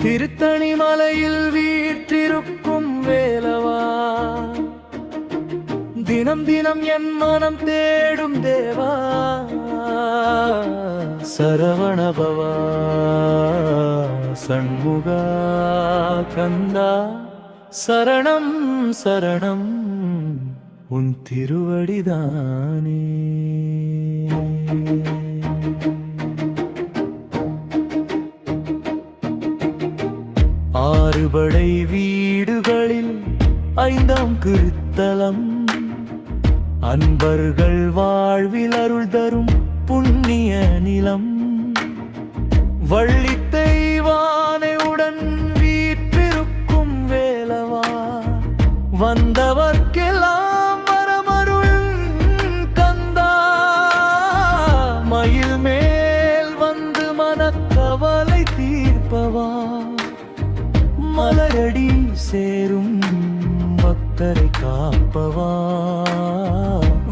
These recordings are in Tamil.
திருத்தணி மலையில் வீற்றிருக்கும் வேலவா, தினம் தினம் என் மனம் தேடும் தேவா, சரவணபவா சண்முகா கந்தா, சரணம் சரணம் உன் திருவடிதானே. ஆறுபடை வீடுகளில் ஐந்தாம் கிருத்தலம், அன்பர்கள் வாழ்வில் அருள் தரும் புண்ணிய நிலம். வள்ளி தெய்வானையுடன் வீற்றிருக்கும் வேலவா, வந்தவர்க்கெல்லாம் வரமருள் கந்தா, மயில் மேல் வந்து மனக்கவலை தீர்ப்பவா, மலரடி சேரும் பக்தரை காப்பவா,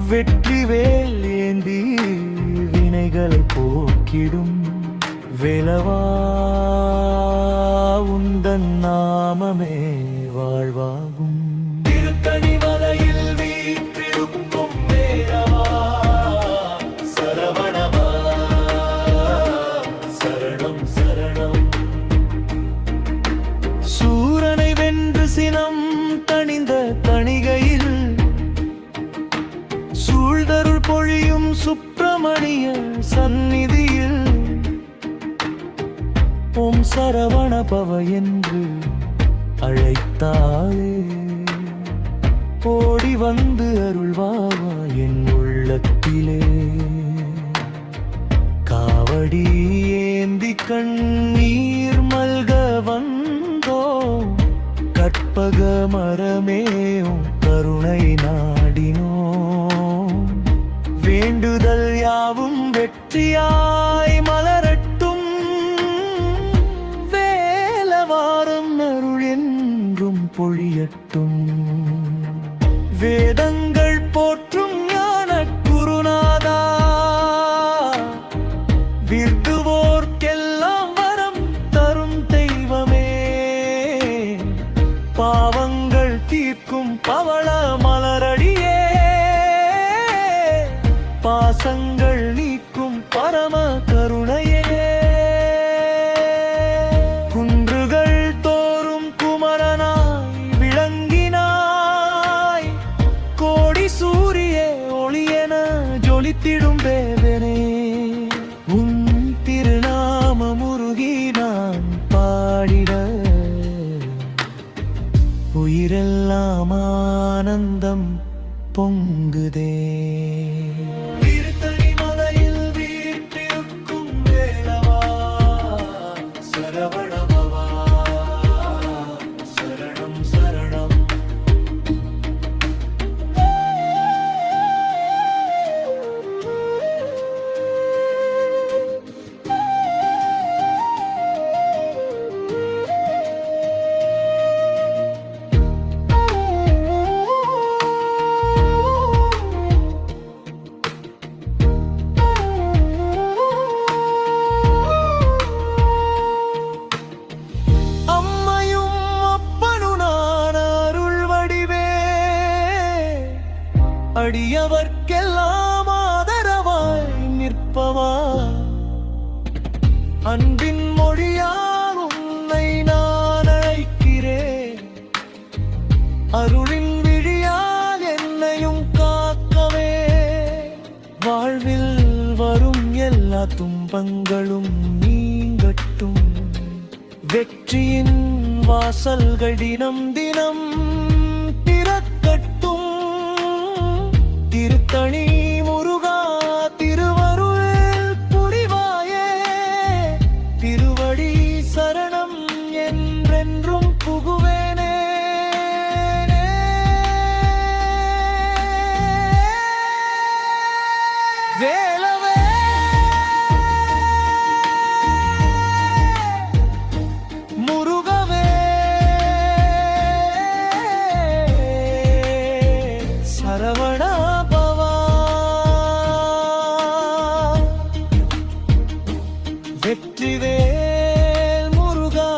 வெற்றி வேல் ஏந்தி வினைகளை போக்கிடும் வேலவா, உந்தன் நாமமே வாழ்வாகும். திருத்தணி மலையில் வீற்றிருக்கும் வேலவா, சரவணபவா சரணம் சரணம். சூரனை வென்று சினம் தணிந்த தணிகையில், சூழ்தருள் பொழியும் சுப்பிரமணிய சந்நிதியில், ஓம் சரவணபவ என்று அழைத்தாலே ஓடி வந்து அருள்வாவா என் உள்ளத்திலே. காவடி ஏந்தி கண்ணீர் மல்க வந்தோ, கற்பக மரமேயும் கருணை நாடினோ, வேண்டுதல் யாவும் வெற்றியாய் மலரட்டும், வேலவாரம் அருள் என்றும் பொழியட்டும். வேதங்கள் போற்றும் ஞான குருநாதா, விருதுவோர்க்கெல்லாம் வரம் தரும் தெய்வமே, பாவங்கள் தீர்க்கும் பவள மலரடியே, பாசங்கள் நீக்கும் பரம கருணையே. குன்றுகள் தோறும் குமரனாய் விளங்கினாய், கோடி சூரிய ஒளியென ஜொலித்திடும் தேவனே, உன் திருநாம முருகி நான் பாடிட, உயிரெல்லாம் ஆனந்தம் பொங்குதே. திருத்தணி மலையில் வீற்றிருக்கும் வேலவா, சரவணபவா சரணம் சரணம். அடியவர்க்கெல்லாம் ஆதரவாய் நிற்பவா, அன்பின் மொழியால் உன்னை நான் அழைக்கிறேன், அருளின் விழியால் என்னையும் காக்கவே, வாழ்வில் வரும் எல்லா துன்பங்களும் நீங்கட்டும், வெற்றியின் வாசல்கள் தினம் தினம் திறக்கட்டும். திருத்தணி முருகா திருவருள் புரிவாயே, திருவடி சரணம் என்றென்றும் புகுவேனே. வேலவே முருகவே சரவணா வெற்றிவேல் முருகா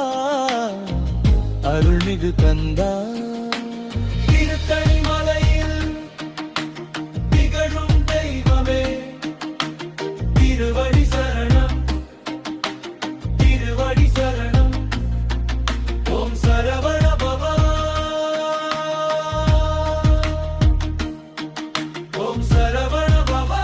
அருள்மிகு கந்தா திருத்தணி மலையில் திகழும் தெய்வமே திருவடி சரணம் திருவடி சரணம் ஓம் சரவண பவா ஓம் சரவண பவா